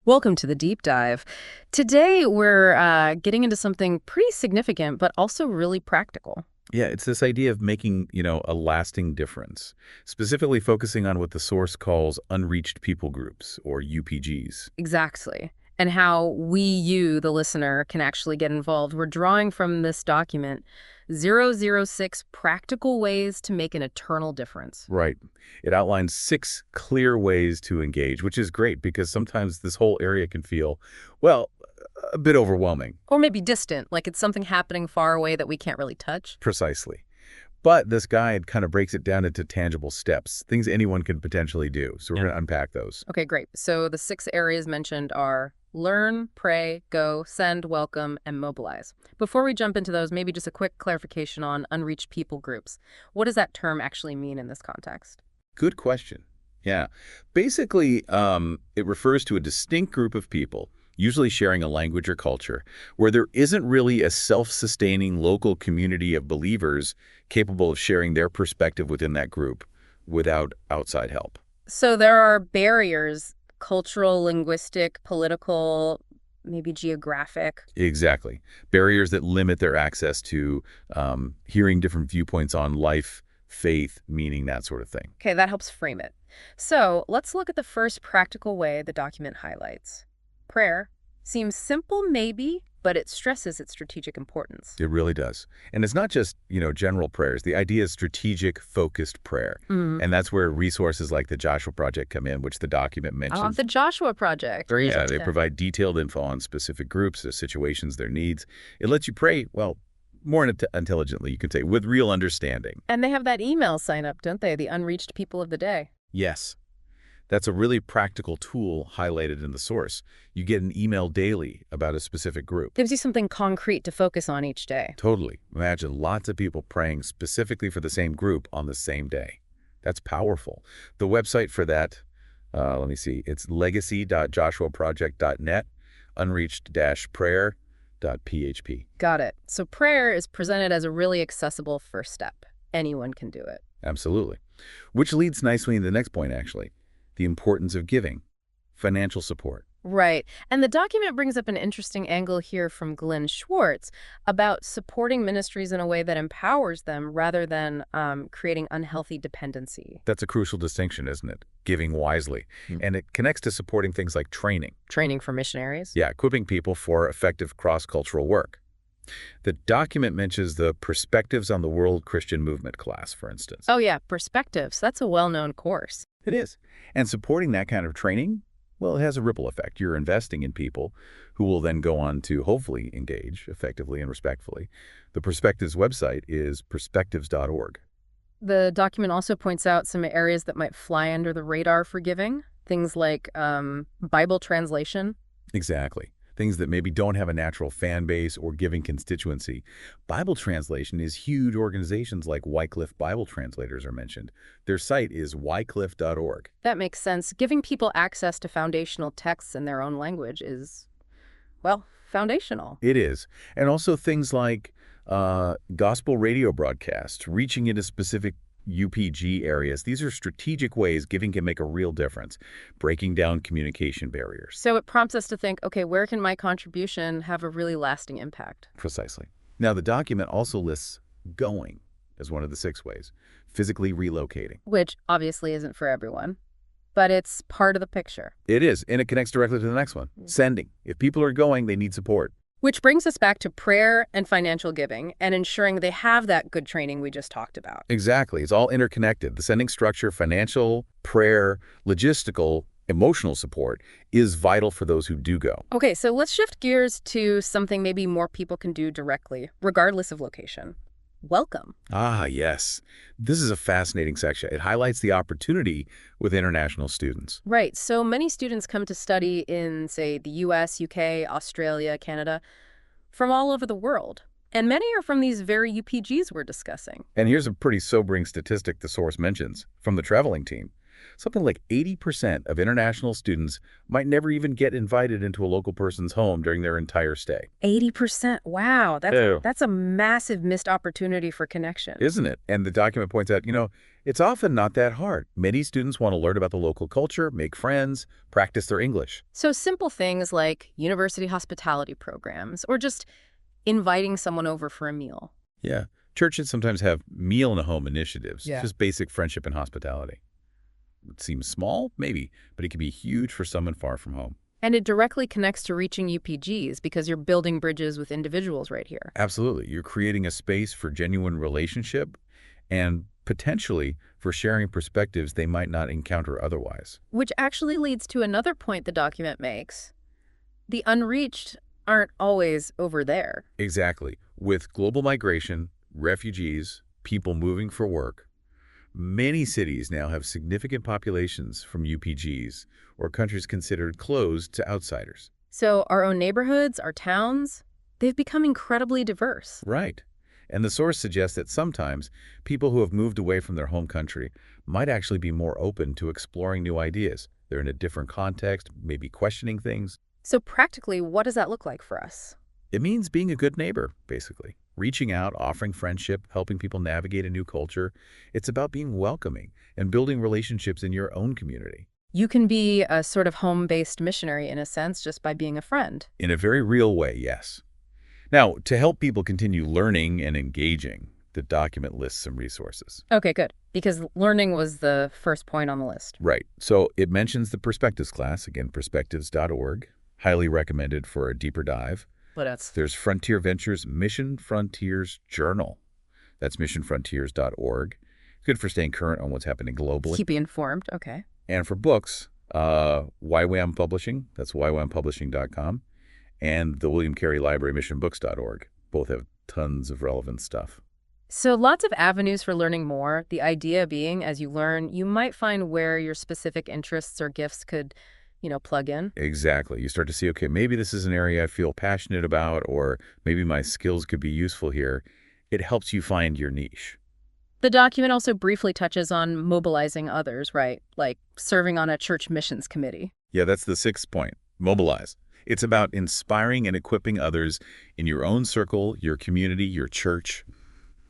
Welcome to the deep dive. Today, we're getting into something pretty significant, but also really practical. Yeah, it's this idea of making, a lasting difference, specifically focusing on what the source calls unreached people groups, or UPGs. Exactly. And how we, you, the listener, can actually get involved. We're drawing from this document 006 Practical Ways to Make an Eternal Difference. Right. It outlines 6 clear ways to engage, which is great because sometimes this whole area can feel, well, a bit overwhelming. Or maybe distant, like it's something happening far away that we can't really touch. Precisely. But this guide kind of breaks it down into tangible steps, things anyone can potentially do. So we're going to unpack those. Okay, great. So the 6 areas mentioned are learn, pray, go, send, welcome, and mobilize. Before we jump into those, maybe just a quick clarification on unreached people groups. What does that term actually mean in this context? Good question. Yeah. Basically, it refers to a distinct group of people, usually sharing a language or culture, where there isn't really a self-sustaining local community of believers capable of sharing their perspective within that group without outside help. So there are barriers, cultural, linguistic, political, maybe geographic. Exactly. Barriers that limit their access to hearing different viewpoints on life, faith, meaning, that sort of thing. Okay, that helps frame it. So let's look at the first practical way the document highlights. Prayer seems simple, maybe, but it stresses its strategic importance. It really does. And it's not just, general prayers. The idea is strategic, focused prayer. And that's where resources like the Joshua Project come in, which the document mentions. The Joshua Project. Yeah, they provide detailed info on specific groups, their situations, their needs. It lets you pray, well, more intelligently, you could say, with real understanding. And they have that email sign up, don't they? The Unreached People of the Day. Yes. That's a really practical tool highlighted in the source. You get an email daily about a specific group. Gives you something concrete to focus on each day. Totally. Imagine lots of people praying specifically for the same group on the same day. That's powerful. The website for that, let me see, it's legacy.joshuaproject.net, unreached-prayer.php. Got it. So prayer is presented as a really accessible first step. Anyone can do it. Absolutely. Which leads nicely into the next point, actually. The importance of giving, financial support. Right. And the document brings up an interesting angle here from Glenn Schwartz about supporting ministries in a way that empowers them rather than creating unhealthy dependency. That's a crucial distinction, isn't it? Giving wisely. And it connects to supporting things like training. Training for missionaries? Yeah, equipping people for effective cross-cultural work. The document mentions the Perspectives on the World Christian Movement class, for instance. Oh, yeah, Perspectives. That's a well-known course. It is. And supporting that kind of training, well, it has a ripple effect. You're investing in people who will then go on to hopefully engage effectively and respectfully. The Perspectives website is perspectives.org. The document also points out some areas that might fly under the radar for giving, things like Bible translation. Exactly. Things that maybe don't have a natural fan base or giving constituency. Bible translation is huge. Organizations like Wycliffe Bible Translators are mentioned. Their site is wycliffe.org. That makes sense. Giving people access to foundational texts in their own language is, well, foundational. It is. And also things like gospel radio broadcasts, reaching into specific UPG areas. These are strategic ways giving can make a real difference, breaking down communication barriers. So it prompts us to think, okay, where can my contribution have a really lasting impact? Precisely. Now, the document also lists going as one of the 6 ways, physically relocating. Which obviously isn't for everyone, but it's part of the picture. It is, and it connects directly to the next one, sending. If people are going, they need support. Which brings us back to prayer and financial giving and ensuring they have that good training we just talked about. Exactly. It's all interconnected. The sending structure, financial, prayer, logistical, emotional support is vital for those who do go. Okay, so let's shift gears to something maybe more people can do directly, regardless of location. Welcome. Ah, yes. This is a fascinating section. It highlights the opportunity with international students. Right. So many students come to study in, say, the US, UK, Australia, Canada, from all over the world. And many are from these very UPGs we're discussing. And here's a pretty sobering statistic the source mentions from the traveling team. Something like 80% of international students might never even get invited into a local person's home during their entire stay. 80%. Wow, Oh. that's a massive missed opportunity for connection. Isn't it? And the document points out, it's often not that hard. Many students want to learn about the local culture, make friends, practice their English. So simple things like university hospitality programs or just inviting someone over for a meal. Yeah. Churches sometimes have meal in a home initiatives, Yeah. just basic friendship and hospitality. It seems small, maybe, but it can be huge for someone far from home. And it directly connects to reaching UPGs because you're building bridges with individuals right here. Absolutely. You're creating a space for genuine relationship and potentially for sharing perspectives they might not encounter otherwise. Which actually leads to another point the document makes. The unreached aren't always over there. Exactly. With global migration, refugees, people moving for work, many cities now have significant populations from UPGs or countries considered closed to outsiders. So our own neighborhoods, our towns, they've become incredibly diverse. Right. And the source suggests that sometimes people who have moved away from their home country might actually be more open to exploring new ideas. They're in a different context, maybe questioning things. So practically, what does that look like for us? It means being a good neighbor, basically. Reaching out, offering friendship, helping people navigate a new culture. It's about being welcoming and building relationships in your own community. You can be a sort of home-based missionary in a sense just by being a friend. In a very real way, yes. Now, to help people continue learning and engaging, the document lists some resources. Okay, good. Because learning was the first point on the list. Right. So it mentions the Perspectives class, again, perspectives.org. Highly recommended for a deeper dive. But that's There's Frontier Ventures Mission Frontiers Journal. That's missionfrontiers.org. Good for staying current on what's happening globally. keep you informed. Okay. And for books, YWAM Publishing, that's ywampublishing.com, and the William Carey Library, missionbooks.org. Both have tons of relevant stuff. So lots of avenues for learning more. The idea being, as you learn, you might find where your specific interests or gifts could, plug in. Exactly. You start to see, okay, maybe this is an area I feel passionate about, or maybe my skills could be useful here. It helps you find your niche. The document also briefly touches on mobilizing others, right? Like serving on a church missions committee. Yeah, that's the sixth point. Mobilize. It's about inspiring and equipping others in your own circle, your community, your church,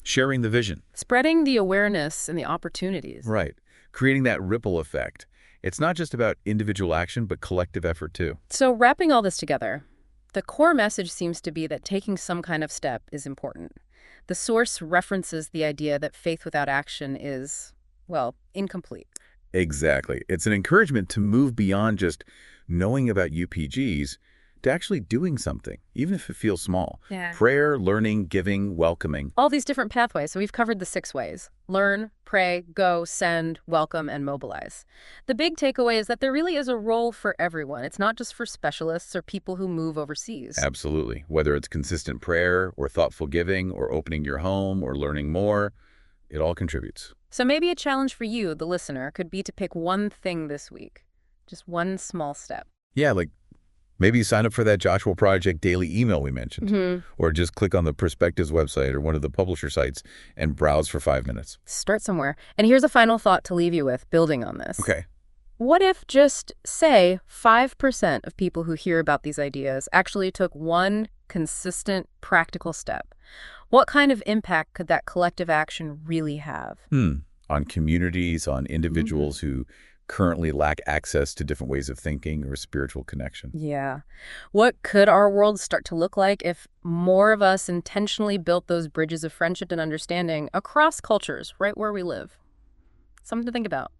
sharing the vision. Spreading the awareness and the opportunities. Right. Creating that ripple effect. It's not just about individual action, but collective effort too. So wrapping all this together, the core message seems to be that taking some kind of step is important. The source references the idea that faith without action is, well, incomplete. Exactly. It's an encouragement to move beyond just knowing about UPGs to actually doing something, even if it feels small. Yeah. Prayer, learning, giving, welcoming. All these different pathways. So we've covered the 6 ways: learn, pray, go, send, welcome, and mobilize. The big takeaway is that there really is a role for everyone. It's not just for specialists or people who move overseas. Absolutely. Whether it's consistent prayer or thoughtful giving or opening your home or learning more, it all contributes. So maybe a challenge for you, the listener, could be to pick one thing this week. Just one small step. Yeah, like maybe sign up for that Joshua Project daily email we mentioned, or just click on the Perspectives website or one of the publisher sites and browse for 5 minutes. Start somewhere. And here's a final thought to leave you with, building on this. Okay. What if just, say, 5% of people who hear about these ideas actually took one consistent, practical step? What kind of impact could that collective action really have? On communities, on individuals who currently lack access to different ways of thinking or spiritual connection. Yeah. What could our world start to look like if more of us intentionally built those bridges of friendship and understanding across cultures right where we live? Something to think about.